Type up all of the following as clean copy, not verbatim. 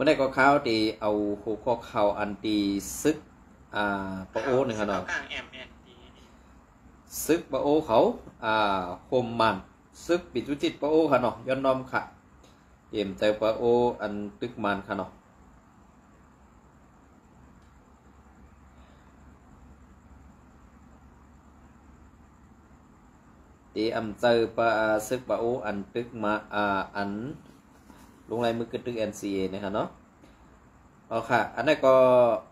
มื่อได้ก็ข่าวตีเอาหัวข้อข่าวอันตีซึกปะโอนี่ครับเนาะซึกปะโอเขาโฮมมันซึกปิดจุจิตปะโอค่ะเนาะย้อนน้อมค่ะเอ็มเจอปะโออันตึกมันค่ะเนาะตีอำเจอปะซึกปะโออันตึกมาอันลงลายมือกระตึก NCA นะครับเนาะเอาค่ะอันนั้นก็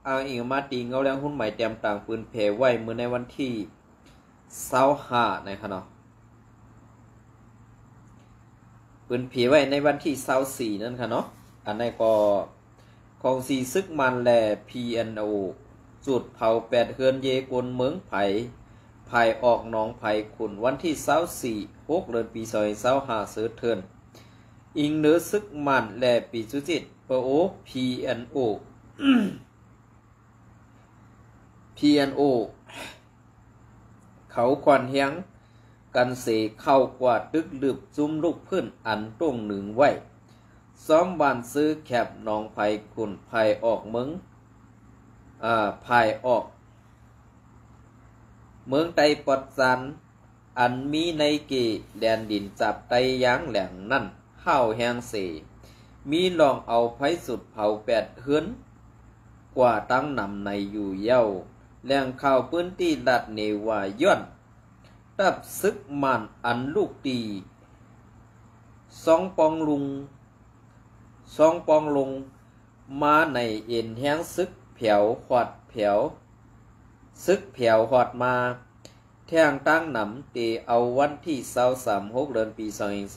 อ้างอิงมาตีเงาแรงหุ้นใหม่เตรียมต่างปืนเพไว้เมื่อในวันที่25นะครับเนาะปืนเพไว้ในวันที่24นั่นค่ะเนาะอันนั้นก็ของสีซึกมันแล PNO จุดเผา8เฮือนเยกวนเมืองไผ่ภายออกหนองไผ่ขุนวันที่24 6เดือนปี2025เสือเทินอิงเนื้อซึกมันแลปีจุจิตปโอ PNO PNO เขาควันเฮียงกันเสเข้ากว่าตึกลืบจุ้มลูกพื้นอันตรงหนึ่งไว้ซ้อมบานซื้อแคบหนองไผ่ขุนไผ่ออกเมืองไผ่ออกเมืองไตปอดสันอันมีในเกแดนดินจับไตยางแหลงนั่นเข้าแหงเสมีลองเอาไผสุดเผา8เฮือนกว่าตั้งนำในอยู่เย้าแหล่งข่าวพื้นที่ลัดเนวาย้อนตับซึกมันอันลูกตีสองปองลุงมาในเอ็นแห้งซึกแผ่วหอดแผ่วซึกแผ่วหอดมาแท่งตั้งหนำตีเอาวันที่23 6เดือนปี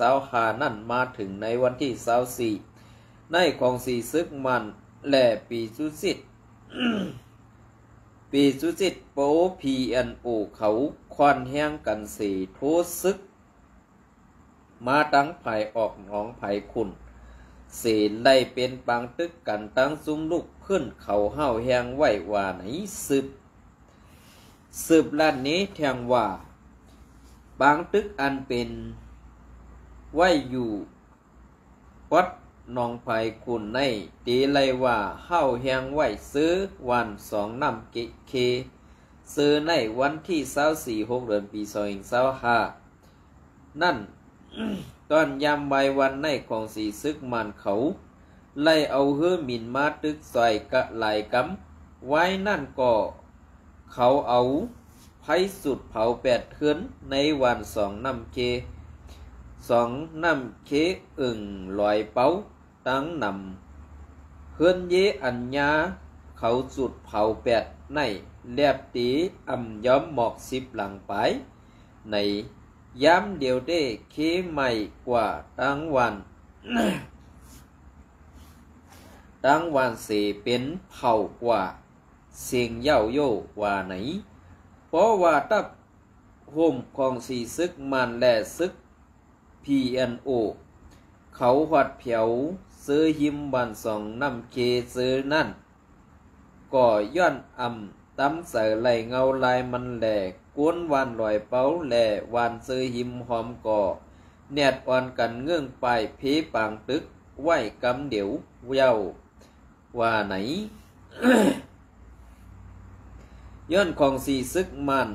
2025นั่นมาถึงในวันที่24ในของสีซึกมันแหล่ปีสุสิต ปีสุจิตโป PNO เขาควันแห้งกันสีโทซึกมาตั้งไผ่ออกหนองไผ่ขุนเสได้เป็นปางตึกกันตั้งซุ้มลูกขึ้นเขาเห่าแห้งไหวว่าไหนสืบล้านนี้แทงว่าปางตึกอันเป็นไหวอยู่วัดหนองไผ่ขุนในตีไลว่าเห่าแห้งไหวซื้อวัน2 น้ำเคซื้อในวันที่24 6เดือนปี2025นั่น ตอนยามใบวันในของสีซึกมันเขาไล่เอาเฮือมินมาตึกซอยกะไหลกำไว้นั่นก็เขาเอาไผสุดเผา8เฮือนในวัน2 น้ำเค2 น้ำเคลอยเป้าตั้งนำเฮือนเยอัญญาเขาสุดเผา8ในแลบตีย้อมหมอก10หลังไปในย้ำเดียวได้เคใหม่กว่าตั้งวัน ตั้งวันเสเป็นเผากว่าเสียงเย้าโยว่าไหนเพราะว่าตับโฮมของสีซึกมันและซึก PNO เขาหวัดเผียวซื้อหิมบัน2 น้ำเคซื้อนั่นก็ย้อนตั้มใส่ไหลเงาลายมันแหลกกวนวานลอยเป้าแหล่วานซื้อหิมหอมก่อแนดอ่อนกันเงื่องไปเพปางตึกไหวกำเดี๋ยวเย้าว่าไหน ย้อนของสีซึกมัน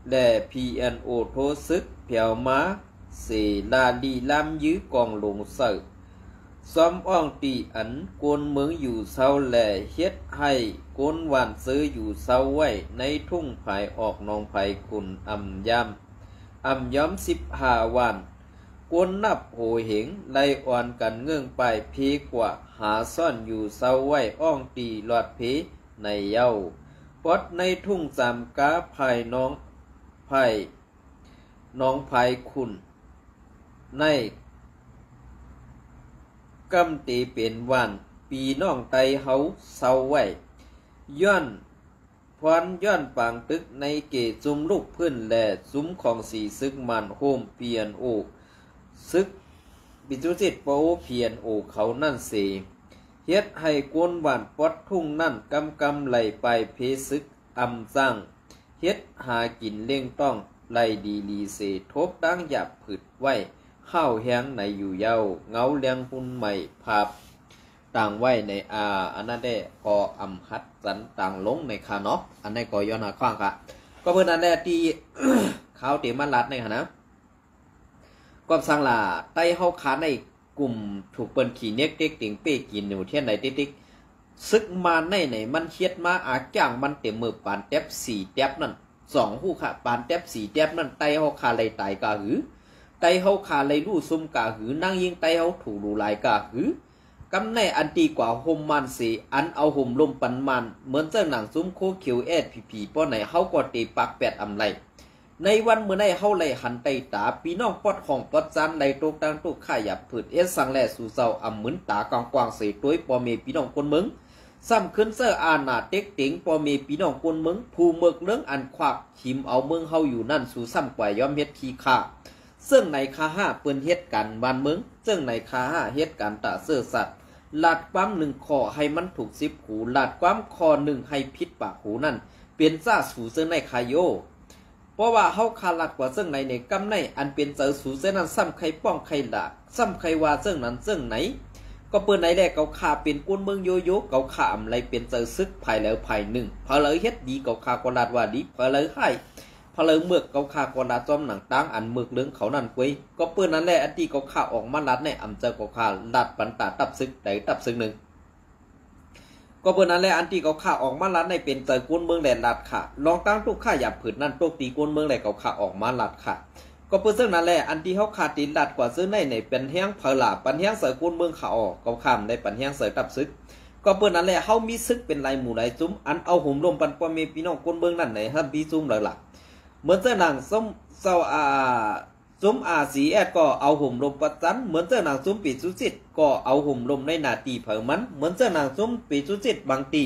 แหล่ PNO โทซึกเผียวมาเสลาลีลำยื้อกองลงเสิร์ซ้อมอ่องตีอันกวนเมืองอยู่เศร้าแหล่เฮ็ดให้กวนหวานซื้ออยู่เศร้าไว้ในทุ่งไผ่ออกนองไผ่ขุนย้อม15 วันกวนนับโหเหงไล่อ่อนกันเงื่องไปเพกว่าหาซ่อนอยู่เศร้าไว้อ่องตีหลอดเพในเย้าปอดในทุ่งสามกาไผ่น้องไผ่ขุนในกำตีเป็นวันปีน้องไตเฮาเศร้าไว้ย้อนพรย้อนปางตึกในเกจุมลูกพื้นแหล่ซุ้มของสีซึกมันโฮม PNO ซึกบิจุจิตโป PNO เขานั่นเสเฮ็ดให้กวนหวานปอดทุ่งนั่นกำไหลไปเพซึกสร้างเฮ็ดหากินเล่งต้องไล่ดีลีเสทบตั้งหยับผึดไว้ข้าวแห้งในอยู่เย้าเงาเลี้ยงหุ่นใหม่ภาพ ต่างไว้ในอันนั้นได้ก็อำหัดสันต่างลงในคาเนาะอันนี้ก็ย้อนหาข้างค่ะก็เพื่อนอันแรกที่ เขาเตมันรัดในค่ะนะก็สังลาไต้เฮาขาในกลุ่มถูกเปิ้นขี่เน็กเด็กติงเป้กินอยู่เที่ยนไหนติ๊กซึกมาในมันเฮ็ดมาอาจ้างมันเต็มมือปานแต๊บ4แต๊บนั่น2ฮู้ค่ะปานแต๊บ4แต๊บนั่นไต้เฮาขาเลยตายกะหือไต้เฮาขาเลยรู้ซุ่มกะหือนั่งยิงไต้เฮาถูกรูลายกะหือกำในอันตีกว่าห่มมันสีอันเอาห่มลมปันมันเหมือนเจ้าหนังซุ้มโคเขียวผีป้อไหนเฮาก็ตีปากแปดอำไรในวันเมื่อในเฮาเลยหันไตตาปีน้องปอดของปอดจันในตกตังตุกข่ายหยับผืดสังแลสู่เศร้าอำเหมือนตากวางเสยต้วยปอเมปีน้องคนมึงซ้ำขึ้นเสื้ออาณาเต็กเต็งปอเมปีน้องคนมึงผู้เมือกเรื่องอันควักขิมเอาเมืองเฮาอยู่นั่นสู่ซ้ำกว่ายอมเฮ็ดขี้ข่าซึ่งในคาห้าเปิ้นเฮ็ดกันบ้านเมืองซึ่งในคาห้าเฮ็ดกันตะเสื้อสัตว์ลาดความหนึ่งคอให้มันถูก10หูลาดความคอหนึ่งให้พิษปากหูนั่นเป็นซ่าสู่ซึ่งในคายโยเพราะว่าเฮาคาลัดกว่าซึ่งในกำในอันเป็นเจอสู่ซึ่งนั้นซ้ำใครป้องใครหลากซ้ำใครว่าซึ่งนั้นซึ่งไหนก็เปิ้นไหนแลเกาขาเป็นก้นเมืองโยโย่เกาขาอำไรเป็นเจอซึกภายแล้วภายหนึ่งพอเลยเฮ็ดดีเกาขากลาดว่าดีพอเลยให้พอเลยเมือกเกาขากลาดจอมหนังตั้งอันเมือกเรื่องเขานั่นกวยก็เปิ้นนั้นแหละอันที่เกาขาออกมาลัดในอำเจอเกาขาลัดปันตาตับซึกใดตับซึกหนึ่งก็เปิ้นนั้นแหละอันที่เกาขาออกมาลัดในเป็นเจอก้นเมืองแหลลัดค่ะลองตั้งทุกข้าอย่าผืนนั่นตกตีก้นเมืองแหลเกาขาออกมาลัดค่ะก็เปิ้นซึ่งนั้นแหละอันที่เฮาขาดตีลัดกว่าซึ่งในเป็นแห้งเผลาปันแห้งเสือก้นเมืองขาออกเกาข้ามในปันแห้งเสือตับซึกก็เปิ้นนั้นแหละเฮามีซึกเป็นลายหมู่หลายซุ้มอันเอาห่มลมปันปอเมพี่น้องก้นเมืองนั่นไหนฮับพี่ซุ้มหลักเหมือนเจ้าหนังส้มเศร้าซุ้มสีแอดก็เอาห่มลมปัดจันเหมือนเจ้าหนังซุ้มปีสุจิตก็เอาห่มลมในนาตีเผอมันเหมือนเจ้าหนังซุ้มปีสุจิตบางตี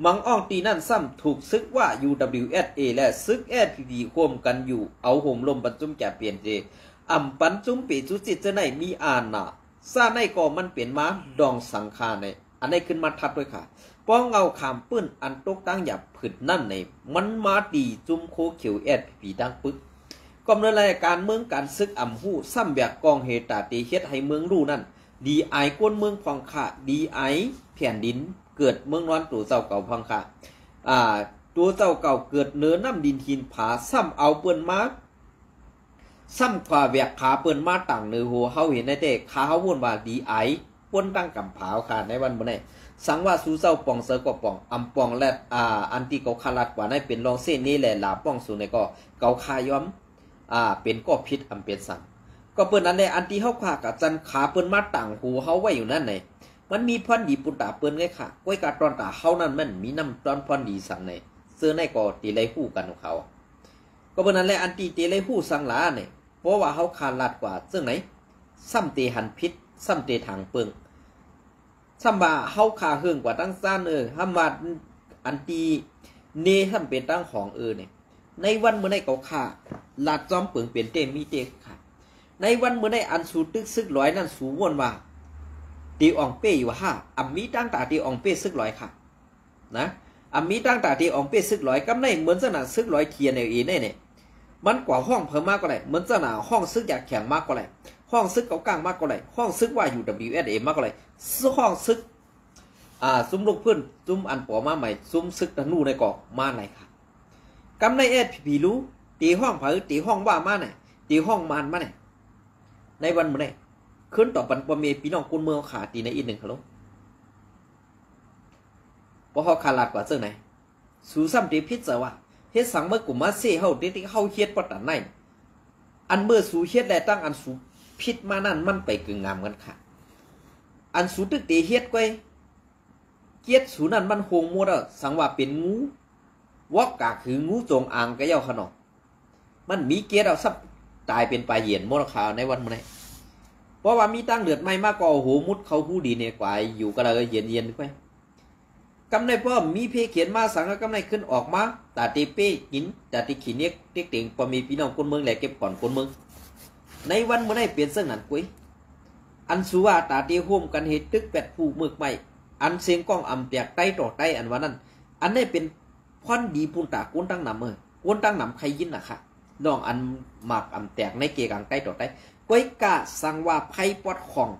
มังอ้องตีนั่นซ้ำถูกซึกว่า UWSA และซึก SPP ร่วมกันอยู่เอาห่มลมปันจุ้มแก่เปลี่ยนเจอ่ำปันจุ้มปีสุจิตจะไหนมีน่ะซาในก็มันเปลี่ยนมาดองสังคาในอันนี้ขึ้นมาทัดด้วยค่ะป้องเอาขามปื้นอันตกตั้งหยับผึดนั่นในมันมาดีจุ่มโคเขียวผีดังปึกกำเนิดรายการเมืองการซึกอ่ำหู้ซ้ำแบบกองเฮตาตีเฮ็ดให้เมืองรู้นั่นดีไอก้นเมืองพังค่ะดีไอแผ่นดินเกิดเมืองนอนตัวเจ้าเก่าพังค่ะตัวเจ้าเก่าเกิดเนื้อน้ำดินหินผาซ้ำเอาเปิ้นมาซ้ำกว่าแวกขาเปิ้นมาต่างเนื้อหัวเขาเห็นในเด็กขาเขาวนว่าดีไอป้นตั้งกำผาวค่ะในวันเมื่อไหร่สังว่าสูเศร้าปองเสือก็ปองอำปองและอันที่เกาคาลัดกว่านั้นเป็นรองเส้นนี้แหละลาป้องสูในก็เกาคาย้อมเป็นก็พิษอำเป็นสังก็เปิ้นนั้นแหละอันที่เฮาขากับจันขาเปิ้นมาต่างหูเฮาไว้อยู่นั่นไหนมันมีพรดีปุตตาเปิ้นไงค่ะก้อยกาตอนตาเฮานั่นมันมีน้ำตอนพรดีสังในเสื้อในก็ตีไลฮู้กันของเขาก็เปิ้นนั้นแหละอันที่ตีไลฮู้สังหลาเนี่ยเพราะว่าเฮาคาลัดกว่าซึ่งไหนซ้ำเตหันพิษซ้ำเตทางเปิงซ้ำว่าเฮาขาเฮืองกว่าตั้งซ่านห้ามว่าอันตีเนทำเป็นตั้งของเนี่ยในวันเมื่อในเกาขาลาดจอมเปิงเป็นเตมีเตค่ะในวันเมื่อในอันสูตึกซึกร้อยนั่นสูวนว่าตีอ่องเป้อยู่มีตั้งตาตีอ่องเป้ซึกร้อยค่ะนะมีตั้งตาตีอ่องเป้ซึกร้อยกำในเหมือนสนามซึกร้อยเทียนเนี่ยมันกว่าห้องเพิ่มมากกว่าไรเหมือนสนามห้องซึกอยากแข็งมากกว่าไรห้องซึกเก่ากลางมากกว่าไรห้องซึกว่า UWSA มากกว่าไรห้องซึกซุ้มลูกเพื่อนซุ้มอันปอมาใหม่ซุ้มซึกธนูในเกาะมาไหนค่ะกำในSPPรู้ตีห้องเผยตีห้องว่ามาไหนตีห้องมานมาไหนในวันเมื่อไหร่ขึ้นต่อปันปอเมพี่น้องคนเมืองขาตีในอีกหนึ่งครับลูกเพราะเขาขาลาดกว่าเจ้าไหนสูซ้ำตีพิษเจ้าว่าเฮ็ดสังเมื่อกลุ่มมาเซ่เฮาตีที่เฮาเฮ็ดปตันไหนอันเมื่อสูเฮ็ดได้ตั้งอันสูพิษมานั่นมันไปกึ่งงามกันค่ะอันสูตึกตีเฮ็ดก้อยเกียรติสูนั่นมันโหงมัวแล้วสังว่าเป็นงูวอกกะคืองูจงอางก็เย้าขนมมันมีเกียรติเอาซับตายเป็นปลาเหยียนมรคาในวันเมื่อไหร่เพราะว่ามีตั้งเลือดไม่มากก็โอ้โหมุดเขาผู้ดีเนี่ยกว่าอยู่ก็เลยเย็นไปกำในพ่อมีเพเขียนมาสังกำในขึ้นออกมาตาตีเป้กินตาตีขีเนียกเต็กเต็งพอมีพี่น้องคนเมืองแหละเก็บก่อนคนเมืองในวันเมื่อไหร่เปลี่ยนเส้นนั้นกุ้ยอันสูว่าตาตีโฮมกันเหตุตึกแปดผู้เมือกใหม่อันเสียงกล้องอำแตกใต้ต่อใต้อันวันนั้นอันนี้เป็นพรดีปุ่นตาก้นตั้งหนำก้นตั้งหนำใครยินน่ะค่ะน้องอันหมากอำแตกในเกกังใต้ต่อใต้ก้อยกะสังว่าไพ่ปอดของ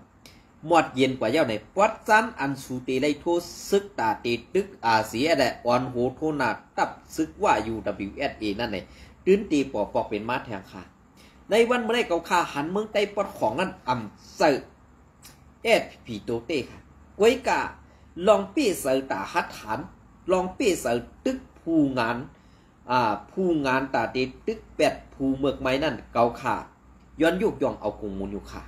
หมดเย็นกว่าเย้าในปวัดซันอันสูเตไลโทซึกตาเตตึกอาเซียแดออนโหโทนาตับซึกว่า UWSA นั่นเนี่ยตื้นตีปอปอกเป็นมาแทงค่ะในวันเมื่อไรเกาคาหันเมืองไต้ปอดของนั่นอ่ำเสือเอ็ดผีโตเต้ค่ะกวยกาลองเปี้เสือตาฮัดฐานลองเปี้เสือตึกผู้งานผู้งานตาเตตึกเป็ดผู้เมือกไม้นั่นเกาขาย้อนยุกย่องเอากงมูลอยู่ค่ะ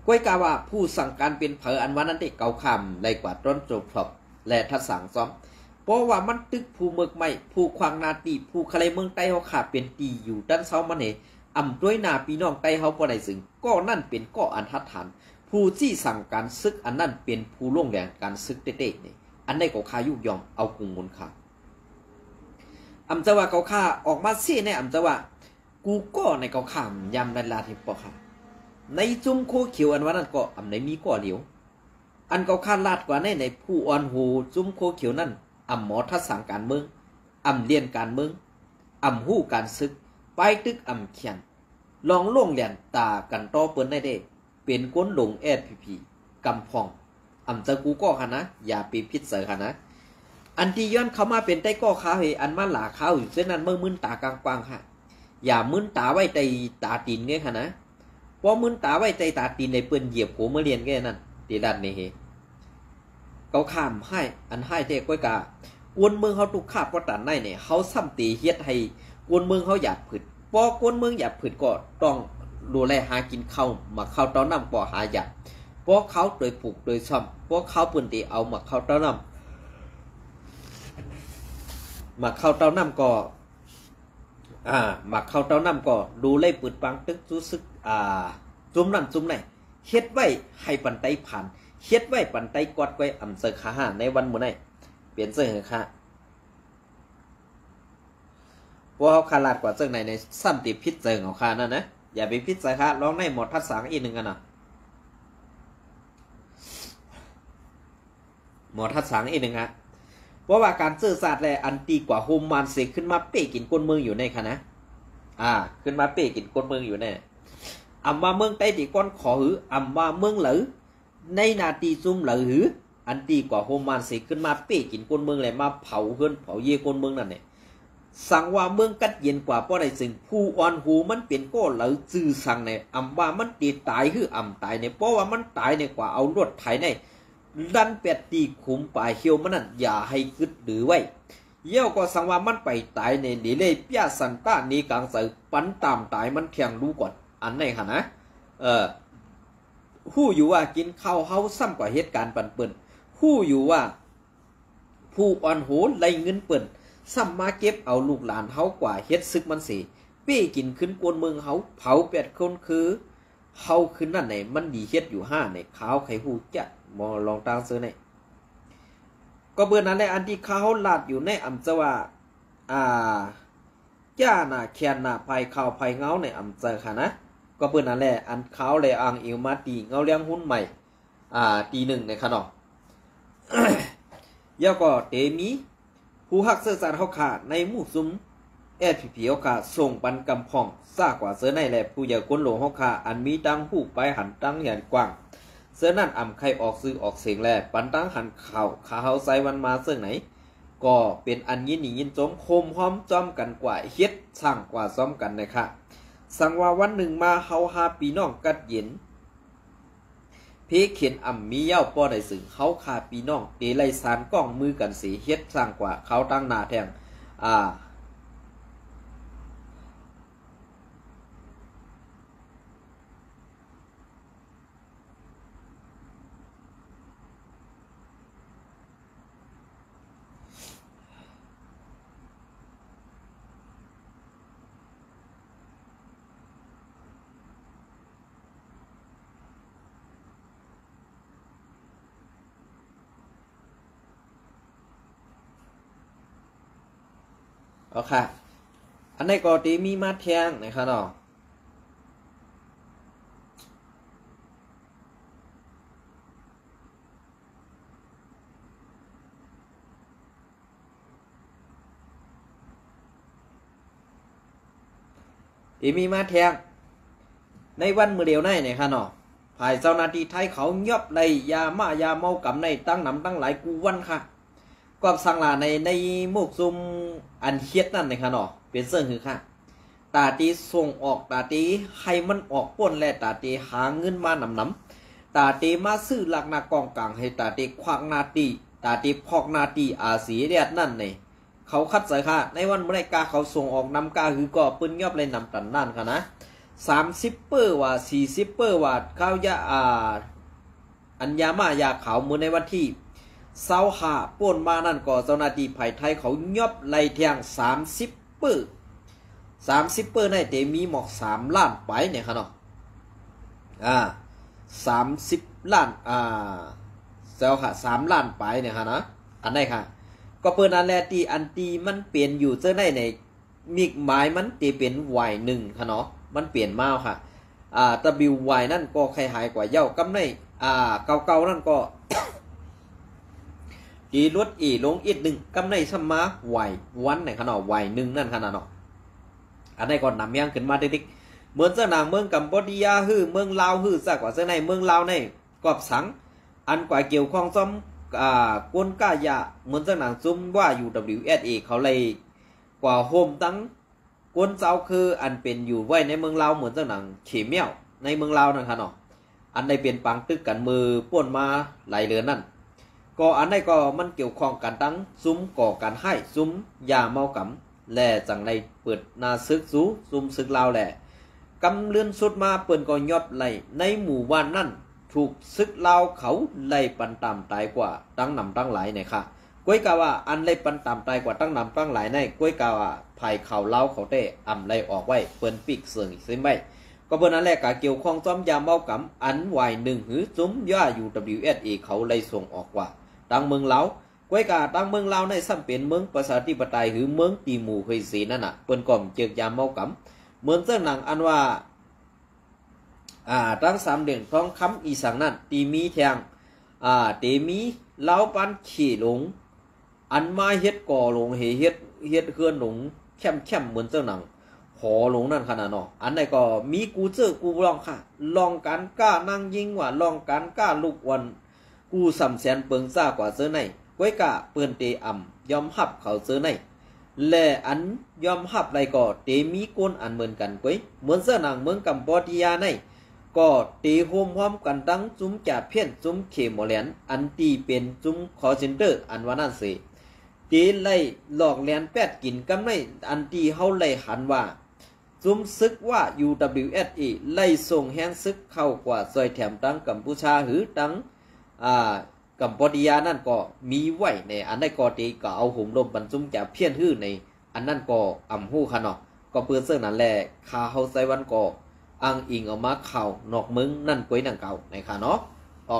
กวยกาว่าผู้สั่งการเป็นเผออันวันนั้นได้เกาคำไรกว่าต้นโจพลบและทัดสังซ้อมเพราะว่ามันตึกผู้เมือกไม้ผู้ควางนาตีผู้ใครเมืองไต้เขาขาเป็นตีอยู่ด้านเช้ามันเอำด้วยนาพี่น้องไต้เขาบ่ได้ซึ่งก็นั่นเป็นก็อันทัดฐานผู้ที่สั่งการซึกอันนั้นเป็นผู้ล่วงแรงการซึกเต้ๆนี่อันได้ก็คายุยอมเอากรุงมูลค่ะอำจะว่าเกาข้าออกมาเสียในอำจะว่ากูก็ในเกาข้ามยำในลาทิปอค่ะในจุ่มโคเขียวอันว่านั้นก็อำในมีก่อเหลียวอันเกาข้าลาดกว่าในผู้อ่อนหูจุ่มโคเขียวนั่นอำหมอทัดสั่งการเมืองอำเลียนการเมืองอำหู้การซึกไปตึกอำเขียนลองล่วงแหลนตากันต่อเปิ้นได้เป็นก้นหลงSPPกำพองอำจะกูก็ค่ะนะอย่าไปพิษเสค่ะนะอันที่ย้อนเข้ามาเป็นใต้ก็ข้าเฮอันมาหลาข้าวอยู่เส้นนั้นเมื่อมึนตากลางกวางค่ะอย่ามึนตาไว้ใจตาตีนไงค่ะนะพอมึนตาไว้ใจตาตีนในเปิ้นเหยียบหัวเมื่อเรียนแค่นั้นตีดันนี่เฮเขาข้ามให้อันให้เทก้อยกากวนเมืองเขาตุกขาบก็ตันได้เนี่ยเขาซ้ำตีเฮ็ดให้กวนเมืองเขาหยาดผึดพอกวนเมืองหยาดผึดก็ต้องดูแลหากินข้าวมาข้าวต้อนน้ำก่อหาหยาดพอเขาโดยปลูกโดยซ่อมพอเขาเปิ้นตีเอามาข้าวต้อนน้ำมาข้าวต้อนน้ำก็มาข้าวต้อนน้ำก็ดูแลปืดปังตึกรู้สึกจุ่มนั่นจุ่มไหนเฮ็ดไว้ให้ปันไตผ่านเฮ็ดไว้ปันไตกอดไว้อำเสขาหาในวันมื้อนี้เปลี่ยนเสื้อค่ะพวกเขาขาลาดกว่าเสื้อไหนในซ้ำติพิษเสื้อของข้านั่นนะอย่าไปพิษใส่ค่ะลองในหมดทัดสังอีกหนึ่งกันนะหมดทัดสังอีกหนึ่งฮะเพราะว่าการซื่อสัตย์และอันตีกว่าโฮมมันเสกขึ้นมาเป้กินก้นเมืองอยู่ในค่ะนะขึ้นมาเป้กินก้นเมืองอยู่ในอำว่าเมืองใต้ตีก้อนขอหืออำว่าเมืองเหลือในนาตีซุ่มเหลือหืออันตีกว่าโฮมมันเสกขึ้นมาเป้กินก้นเมืองเลยมาเผาเฮือนเผาเย่ก้นเมืองนั่นเนี่ยสั่งว่าเมืองกัดเย็นกว่าเพราะใดสิ่งผู้อ่อนหูมันเป็นก็เหลือจื้อสั่งเนี่ยอำว่ามันตีตายคืออำตายเนี่ยเพราะว่ามันตายเนี่ยกว่าเอารถไถในดันเป็ดตีขุมป่าเขียวมันนั่นอย่าให้กึดหรือไว้เยี่ยวก็สั่งว่ามันไปตายในดีเลยเปียสันต้านี้กลางใส่ปันตามตายมันเทียงรู้ก่อนอันไหนค่ะนะผู้อยู่ว่ากินข้าวเฮาซ้ำกว่าเหตุการณ์ปันเปิ่นผู้อยู่ว่าผู้อ่อนโหไล่เงินเปิ่นซ้ำมาเก็บเอาลูกหลานเฮากว่าเฮ็ดซึกมันสิเป้กินขึ้นกวนเมืองเฮาเผาเป็ดคนคือเฮาขึ้นนั่นไหนมันดีเฮ็ดอยู่5ในขาวไข่หูจัดมอลองตางซื้อในก็เบื่อนั้นแหละอันที่เขาลาดอยู่ในอำจะว่าจ้าหน้าแคนหน้าภัยข่าวภัยเงาในอำเจอค่ะนะก็เบื่อนั้นแหละอันเขาเลยอ่างอิวมาตีเงาเลี้ยงหุ้นใหม่ตีหนึ่งในขนม แล้วก็เตมีผู้ฮักเสื้อสารเขาขาในหมู่ซุ้มSPPเขาขาส่งปันกำพองซากกว่าเสื้อในแหละผู้ใหญ่คนหลวงเขาขาอันมีตั้งผู้ไปหันตั้งใหญ่กว้างเสื้อนั่นอ่ำใครออกซื้อออกเสียงแลปันตั้งหันเข่าขาเฮาใส่วันมาเสื้อไหนก็เป็นอันยินหนียินจมโคมห้อมจอมกันกว่าเฮ็ดสร้างกว่าซ้อมกันนะคะสั่งว่าวันหนึ่งมาเฮาหาปีน้องกัดเย็นเพเขียนอ่ำมีเย้าป้อได้สึงเขาคาปีน้องเตไลสานกล้องมือกันสีเฮ็ดสร้างกว่าเขาตั้งหน้าแทงเอาค่ะอันในก็ตีมีมาแทงนะครับเนาะตีมีมาแทงในวันมื้อเดียวในนะครับเนาะไผ ภายเจ้าหน้าที่ไทยเขายอบเลยยามายาเมากำในตั้งนำตั้งหลายกูวันค่ะก็สั่งลาในมุกซุมอันเฮ็ดนั่นเลยค่ะเนาะเป็นเสื่องคือค่ะตาตีส่งออกตาตีให้มันออกป้นและตาตีหาเงินมานำตาตีมาซื้อหลักนากองกลางให้ตาตีควักนาตีตาตีพอกนาตีอาศีเรียดนั่นเนี่ยเขาคัดใส่ค่ะในวันเมื่อไรกาเขาส่งออกนำกาคือก็ปืนยอบเลยนำตันนั่นค่ะนะ30เปอร์ว่า40เปอร์ว่าข้าวยาอัญญามายาขาวมือในวันที่25ป่นมานั่นก็เจ้าหน้าที่ไผ่ไทยเขายอบไล่เทียง30เปอร์30เปอร์ในเตมีหมอก3ล้านไปเนี่ยค่ะเนาะ30ล้านเจ้าค่ะ3ล้านไปเนี่ยค่ะนะอันไหนค่ะก็เปิ้นอันแลตีอันตีมันเปลี่ยนอยู่เจ้าในมีหมายมันตีเป็นY1ค่ะเนาะมันเปลี่ยนมาค่ะWY นั่นก็ใครหายกว่าเย้ากำในเก่าๆนั่นก็ ดีลดลงอีก1กำในสมาY1ในค่ะเนาะY1นั่นค่ะเนาะอันนี้ก็นำย่างขึ้นมาติ๊กๆเหมือนเจ้านางเมืองกัมพูชาฮือเมืองลาวฮือซะกว่าเจ้าในเมืองลาวในกอบสังอันกว่าเกี่ยวข้องซ้อมกวนก้ายาเหมือนเจ้านางซุ่มว่า UWSA เขาเลยกว่าโฮมตั้งกวนเจ้าคืออันเป็นอยู่ไว้ในเมืองลาวเหมือนเจ้าหนังเขมเมี่ยวในเมืองลาวนั่นค่ะเนาะอันใดเป็นปังตึกกันมือป่วนมาหลายเดือนนั่นก็อันใดก็มันเกี่ยวข้องกันตั้งซุ้มก่อการให้ซุ้มยาเมากำแล่จังในเปิดนาซึกซูซุ้มซึกลาวแหละกำเลื่อนสุดมาเปิ่นก็ยอดไหลในหมู่บ้านนั่นถูกซึกลาวเขาไล่ปันตามตายกว่าตั้งนำตั้งหลายเนี่ยค่ะก้วยกาว่าอันไล่ปันตามตายกว่าตั้งนำตั้งหลายในก้วยกาว่าภายเขาเล่าเขาเต้อ่ำไล่ออกไว้เปิ้นปีกเสื่องซึ่งไม่ก็เปิ้นนั่นแหละกะเกี่ยวข้องซ้อมยามเมากำอันY1หือซุ้มย่า UWSA เขาไล่ส่งออกว่าตั้งเมืองลาวก้วยกาตั้งเมืองลาวในซ้ำเป็นเมืองประชาธิปไตยหือเมืองตีหมู่เคยสีนั่นน่ะเปิ้นก่อมเจอยามเมากำเหมือนเจ้าหนังอันว่าตั้ง3เดือนทองคำอีสังนั่นตีมีแทงเตมีเล้าปันขี่หลงอันมาเฮ็ดก่อหลงเฮ็ดเคลื่อนหลงแช่มเหมือนเจ้าหนังหอหลงนั่นขนาดเนาะอันไหนก็มีกูเจอกูลองค่ะลองการกล้านั่งยิงว่าลองการกล้าลูกวันกูสำแสนเปิงซ่ากว่าเจอในก้วยกะเปิ้นเตอ่ำยอมหับเขาเจอในและอันยอมหับไรก็เตมีก้นอันเหมือนกันก้วยเหมือนเจ้าหนังเมืองกัมพูชาในก็ตีโฮมพร้อมกันตั้งจุ้มจ่าเพี้ยนจุ้มเขมแหลนอันตีเป็นจุ้มคอเซนเตอร์อันว่านั่นสิตีไล่หลอกแลนแปดกินกำไรอันตีเฮาไล่หันว่าจุ้มซึกว่า UWSA ไล่ส่งแห้งซึกเข้ากว่าซอยแถมตั้งกัมพูชาหรือตั้งกัมพูชานั่นก็มีไว้ในอันได้ก็ตีก็เอาหุ่มลมบรรจุ้มจ่าเพี้ยนหื้อในอันนั่นก็อ่ำหู้ค่ะเนาะก็เปื้อนเสื้อนั่นแหละคาเฮาไซวันก็อ้างอิงออกมาข่าวนอกมึงนั่นก้วยนังเก่าในค่ะเนาะ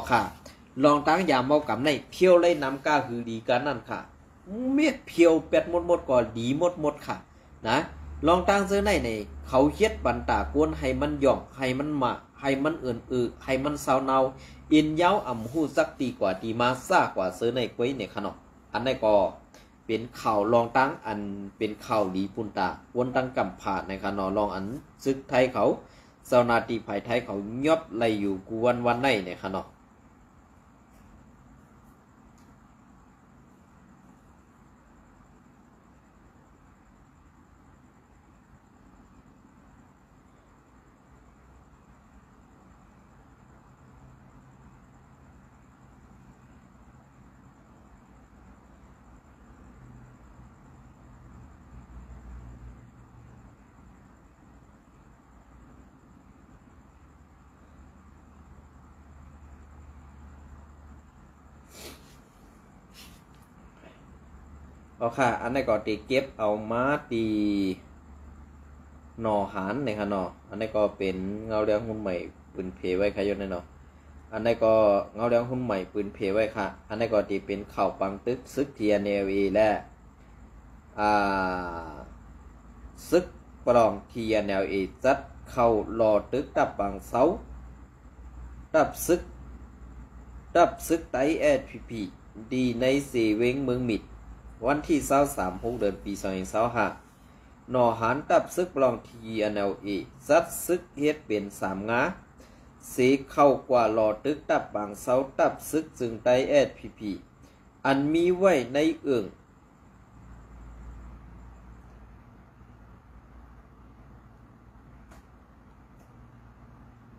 ค่ะลองตั้งยามเมากำในเพียวไล่น้ำก้าคือดีกันนั่นค่ะเม็ดเพียวเป็ดหมดก็ดีหมดค่ะนะลองตั้งซื้อในเขาเฮ็ดบันตากวนให้มันหย่องให้มันมาให้มันให้มันเศร้าเนาอินยาวอ่ำหู้สักตีกว่าตีมาซ่ากว่าซื้อในก้วยเนี่ยค่ะเนาะอันนี้ก็เป็นข่าวลองตั้งอันเป็นข่าวดีปุ่นตาวนตั้งกำผาในค่ะเนาะลองอันซึกไทยเขาเจ้าหน้าที่ภายไทยเขายอบไล่อยู่กูวันในเนี่ยค่ะเนาะค่ะอันนี้ก็ตีเก็บเอามาตีหน่อหานเนี่ยค่ะเนาะอันนี้ก็เป็นเงาเลี้ยงหุ้นใหม่ปืนเพไว้ค่ะยศเนาะอันนี้ก็เงาเลี้ยงหุ้นใหม่ปืนเพไว้ค่ะอันนี้ก็ตีเป็นเข่าปังตึกซึกTNLAและซึกปลองTNLAจัดเข้ารอตึกตับบางเสาตับซึกไตSPPดีในสีเวงเมืองมิดวันที่23เดือนปี2025นอหันตับซึกปลองTNLAซัดซึกเฮ็ดเป็น3งา สีเข้ากว่าหลอตึกตับบางเสาตับซึกจึงไตแอดพีอันมีไว้ในเอื้อง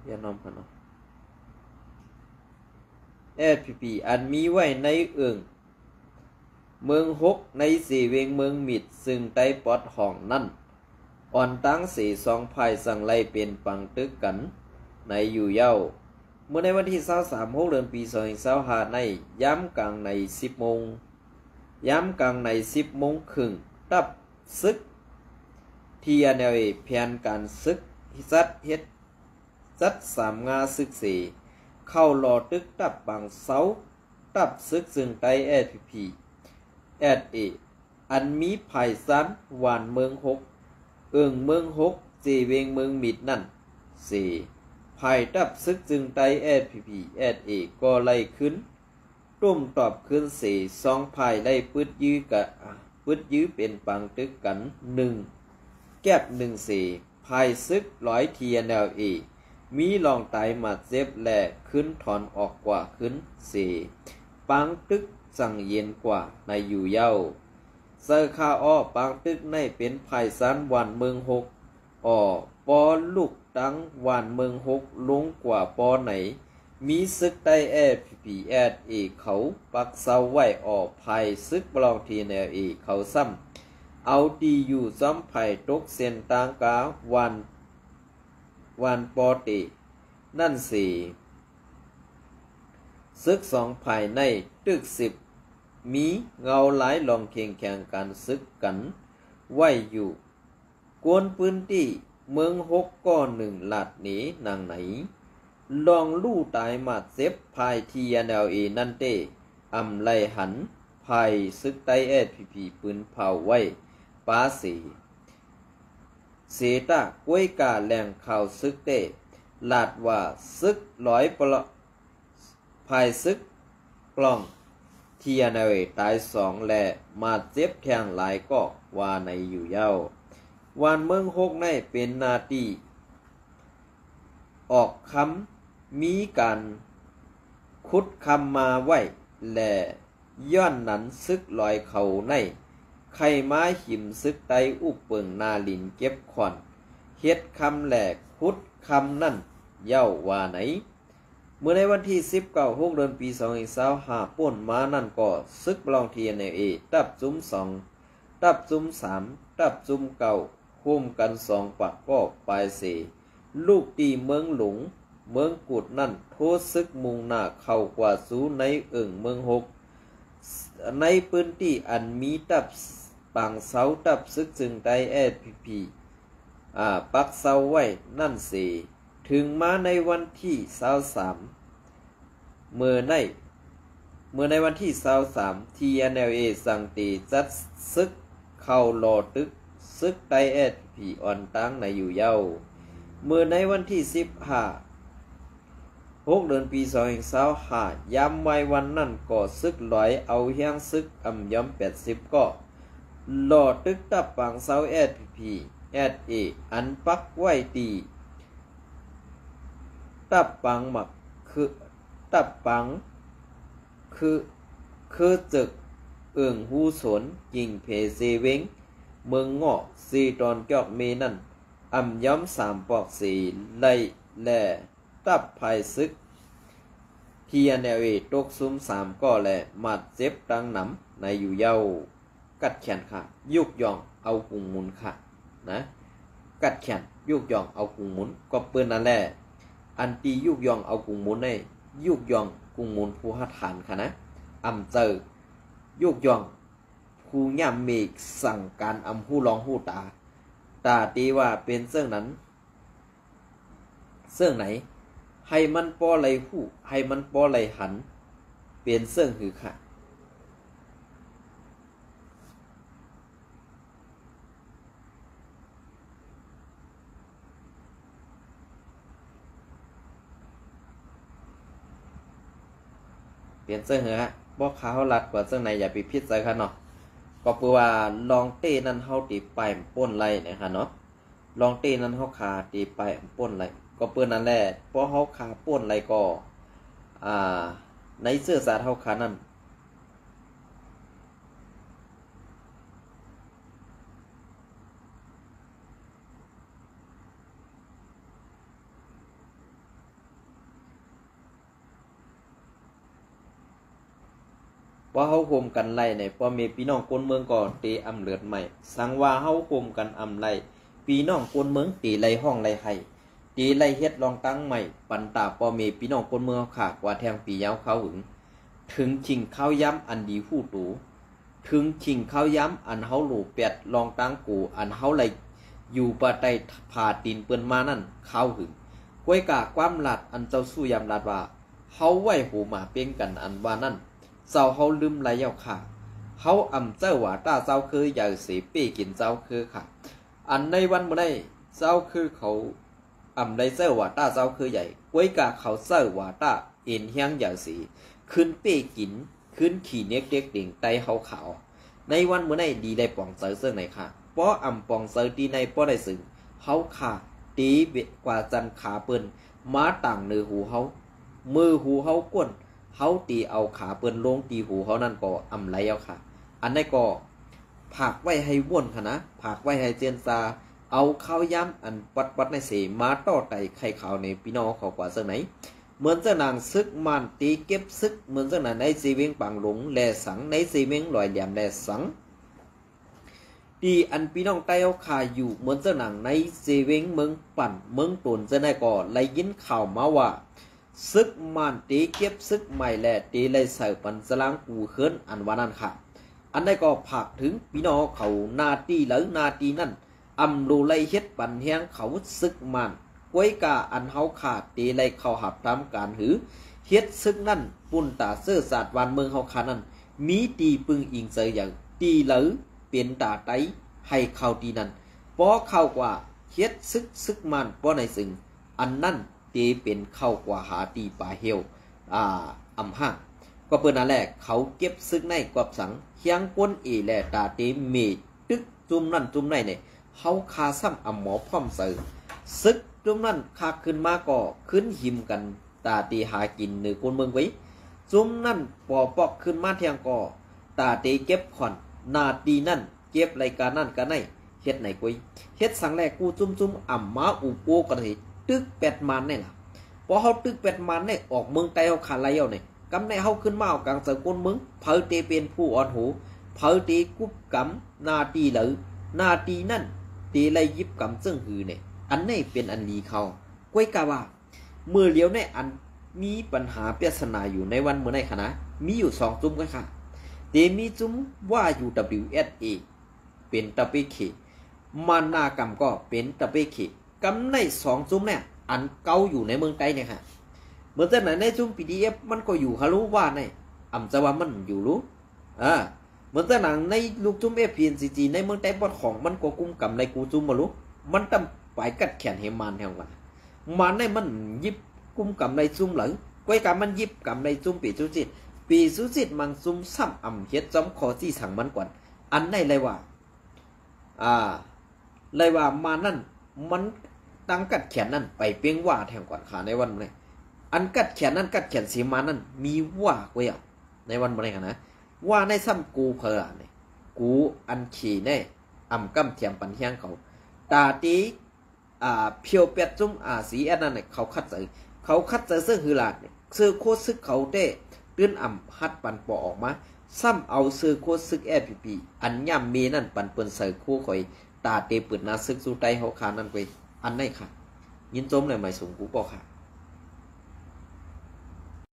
อย่านอมกันเนาะFPP อันมีไว้ในเอื้องเมืองฮกในสีเวงเมืองมิดซึ่งไต้ปอดห้องนั่นอ่อนตั้งสีสองภายสั่งไล่เป็นปังตึกกันในอยู่เย้าเมื่อในวันที่23 6 เดือนปี2025ในย้ำกลางใน10 โมงย้ำกลางใน10 โมงครึ่งตับซึกที่แนวแผนการซึกซัดเฮ็ดซัด3 งาซึกสีเข้ารอตึกตับบางเสาตับซึกซึ่งไตFPP SA อันมีภายซันหวานเมืองฮกเอิงเมืองฮกจีเวงเมืองมิดนั่นสี่ภายตับซึกจึงไตFPP SA ก็ไล่ขึ้นร่วมตอบขึ้นสี่สองภายไล่ปึดยื้เป็นปังตึกกัน1แก็บ1สี่ภายซึก100 TNLA มีลองไตมาเจ็บแหลขึ้นถอนออกกว่าขึ้นสี่ปังตึกสั่งเย็นกว่าในอยู่เย้าเซอร์คาอ้อปังตึกในเป็นภายซันหวานเมืองฮกปอลูกดังหวานเมืองฮกลงกว่าปอไหนมีซึกไต้FPPSA เขาปักเสาไว้ภายซึกบลองทีแนวเขาซ้ำเอาดีอยู่ซ้ำภายตกเส้นต่างกาวันปอเตนั่นสี่ซึกสองภายในตึก10มีเงาหลายลองเคียงแข่งกันซึกกันไว้อยู่กวนพื้นที่เมืองฮกก็1ลาดหนีนางไหนลองลู่ตายมาเซฟภายTNLAนั่นเต้อำไลหันภายซึกไต้ FPP ปืนเผาไว้ปาสีเสตากล้วยกาแหล่งข่าวซึกเต้ลาดว่าซึก100 ปลภายซึกกล้องTNLA ตาย2และมาเจ็บแทงหลายก็ว่าในอยู่เย้าวานเมืองฮกในเป็นนาทีออกคำมีการขุดคำมาไว้และย้อนนั้นซึกลอยเขาในไข่ม้าหิมซึกไตอุกเปิงนาลินเก็บขอนเฮ็ดคำแหลกขุดคำนั่นเย้าว่าไหนเมื่อในวันที่19 6 เดือนปี2025ป่นมานั่นก็ซึกบลองTNLAตับจุ้ม2ตับจุ้ม3ตับจุ้ม9คุมกัน2ปักก็ปลายเสลูกตีเมืองหลงเมืองกุดนั่นโทษซึกมุงหน้าเข้ากว่าสู่ในเอิงเมืองฮกในพื้นที่อันมีตับปังเสาตับซึกจึงไต้ FPP ปักเสาไว้นั่นเสถึงมาในวันที่23เมื่อในวันที่23 TNLA สั่งตีจัดซึกเข้ารอตึกซึกไต้ FPP อ่อนตั้งในอยู่เย้าเมื่อในวันที่15 6 เดือนปี2025ย้ำไว้วันนั่นก็ซึกลอยเอาเฮียงซึกย้ำ80ก็รอตึกตับปังเสา FPP SA อันปักไว้ตีตับปังมักคือตับปังคือจึกเอิงหูสนยิงเพเซเวงเมืองเงาะซีตอนจอกเมนั่นย้ำ3 ปอก4ไล่แล่ตับภายซึกTNLA ตกซุ้ม3ก็แลมาดเจ็บตังหนำในอยู่เย้ากัดแขนค่ะยุกยองเอากุงมุนค่ะนะกัดแขนยุกยองเอากุงมุนก็เปิ้นนั่นแหละอันตียุกยองเอากุงมุนในยุกยองกุงมุนผู้หัดฐานค่ะนะเจอยุกยองผู้ย่ำเมกสั่งการผู้ลองหู้ตาตีว่าเป็นเสื่องนั้นเสื่องไหนให้มันปอไหลหู้ให้มันปอไหลหันเป็นเสื่องหือค่ะเปลี่ยนเสื้อเหรอบ่ขาวรัดกว่าเสื้อในอย่าไปพิษใส่ค่ะเนาะก็เพื่อว่าลองเต้นั้นเฮาตีไปป่นไหลนะคะเนาะลองเต้นั้นเฮาขาตีไปป่นไหลก็ ก็เปิ้นนั่นแหละเพราะเฮาขาป่นอะไรก็ในเสื้อสาดเฮาขานั่นว่าเฮาโฮมกันไล่เนี่ยพอมีพี่น้องคนเมืองก็เตอำเลือดใหม่สังว่าเฮาโฮมกันอำไล่พี่น้องคนเมืองตีไล่ห้องไล่ไห้ตีไล่เฮ็ดลองตั้งใหม่ปันตาพอมีพี่น้องคนเมืองขากว่าแทงปียาวเขาหึงถึงชิงข้าวย้ำอันดีผู้ตูถึงชิงข้าวย้ำอันเฮาหลูเป็ดลองตั้งกูอันเฮาไล่อยู่ปะไตผ่าตีนเปิ้นมานั่นเข้าหึงกวยกะความหลัดอันเจ้าสู้ยำลัดว่าเฮาไหวหูหมาเป้งกันอันว่านั่นเจ้าเฮาลืมไรเย้าค่ะเฮาอำเจ้าว่าตาเจ้าคืออย่าเสเป้กินเจ้าคือค่ะอันในวันมื้อใดเจ้าคือเขาอำได้เจ้าว่าตาเจ้าคือใหญ่กวยกะเขาเจ้าว่าตาเอ็นเฮียงอย่าสีขึ้นเป้กินขึ้นขี่เน็กเด็กดิ่งไตเฮาขาวในวันมื้อใดดีได้ป่องเจอเสื้อไหนค่ะป้ออำป่องเจอตีในป้อได้สึงเฮาค่ะตีเบกว่าจันขาเปิ้นมาต่างเนือหูเฮามือหูเฮาก้นเฮาตีเอาขาเปิ้นลงตีหูเฮานั่นก็อำไรเอาค่ะอันนี้ก็ผักไว้ให้ว่นค่ะนะผักไว้ให้เจียนซาเอาข้าวย้ำอันปัดในเสมาต่อไตไข่ขาวในพี่น้องเขากว่าเสื้อไหนเหมือนเจ้านางซึกมันตีเก็บซึกเหมือนเจ้านางในซีเวงปังหลงแลสังในซีเวงลอยเหลี่ยมแลสังตีอันพี่น้องใต้เอาขาอยู่เหมือนเจ้านางในซีเวงเมืองปั่นเมืองตุนเจ้าไหนก็ไล่ยินข่าวมาว่าซึกมันตีเก็บซึกใหม่แลตีไล่ใส่ปันสลางกูเขินอันว่านั่นค่ะอันนี้ก็ผักถึงพี่น้องเขานาตีหรือนาตีนั่นอำรูไล่เฮ็ดปันแห้งเขาซึกมันกวยกาอันเฮาขาดตีไล่เข้าหับทำการหือเฮ็ดซึกนั่นปุ่นตาเสื้อศาสตร์วันเมืองเฮาขานั่นมีตีปึงอิงเสยอย่างตีหรือเป็นตาไตให้เข้าตีนั่นพอเข้ากว่าเฮ็ดซึกมันพอในสึงอันนั่นตีเป็นเข้ากว่าหาตีป่าเหี่ยวอำห้างก็เปิ้นนั่นแหละเขาเก็บซึกในกอบสังเฮียงก้นแลตาเตเมตึกจุ่มนั่นจุ่มในเนี่ยเฮาคาซ้ำอำหมอพร้อมเสือซึกจุ่มนั่นคาขึ้นมาก็ขึ้นหิมกันตาตีหากินเนื้อคนเมืองไว้จุ่มนั่นปอปอกขึ้นมาเทียงก็ตาตีเก็บขอนนาตีนั่นเก็บรายการนั่นกันไหนเฮ็ดไหนกุยเฮ็ดสังแรกกูจุ่มอ่ำมาอุโปกันให้ตึกเป็ดมันนี่ล่ะพอเฮาตึกเป็ดมันนี่ออกเมืองไกลเฮาขาไล่เอานี่กำในเฮาขึ้นมาเอากลางเสือคนเมืองเผอเตเป็นผู้อ่อนหูเผอเตกุบกำนาตีหรือนาตีนั่นตีไล่ยิบกำซึ่งหือเนี่ยอันนี้เป็นอันลีเขาก้วยกาว่าเมื่อเลี้ยวในอันมีปัญหาเปริศนาอยู่ในวันเมื่อในคณะมีอยู่2จุ่มกันค่ะเตมีจุ่มว่าอยู่ WSA เป็นตะเปเคมานากรรมก็เป็นตะเปเคกำใน2จุ่มเนี่ยอันเก่าอยู่ในเมืองไทยเนี่ยค่ะเหมือนแต่ไหนในจุ่ม PDF มันก็อยู่ฮะรู้ว่าในอำจะว่ามันอยู่รู้เหมือนแต่หนังในลูกจุ่ม FPNCG ในเมืองไทยบอดของมันก็กุมกำในกูจุ่มมารู้มันต้องไปกัดแขนเฮมันแทงว่ามันในมันยิบกุมกำในจุ่มหลังก้อยกำมันยิบกำในจุ่มปีสุจิตมันจุ่มซ้ำอำเฮ็ดจอมคอที่สั่งมันก่อนอันในเลยว่าเลยว่ามานั่นมันตั้งกัดแขนนั่นไปเปียงว่าแทงก่อนขาในวันนี้อันกัดแขนนั่นกัดแขนสีมานั่นมีว่าก้อยในวันนี้นะว่าในซ้ำกูเพอเนี่ยกูอันขี่แน่อำกำเทียมปันเฮียงเขาตาตีเพียวเป็ดจุ่มสีอันนั้นเนี่ยเขาคัดเจอเสื้อหือหลาดเนี่ยเสื้อโคซึกเขาเต้ตื้นอ่ำฮัดปันปอออกมาซ้ำเอาเสื้อโคซึกFPPอันย่ำมีนั่นปันเปิ้นเสือคู่ข่อยตาเตเปิดนาซึกสู้ไตเฮาคานั่นไปอันไหนค่ะยินจมเลยหมายสูงกูก็ค่ะ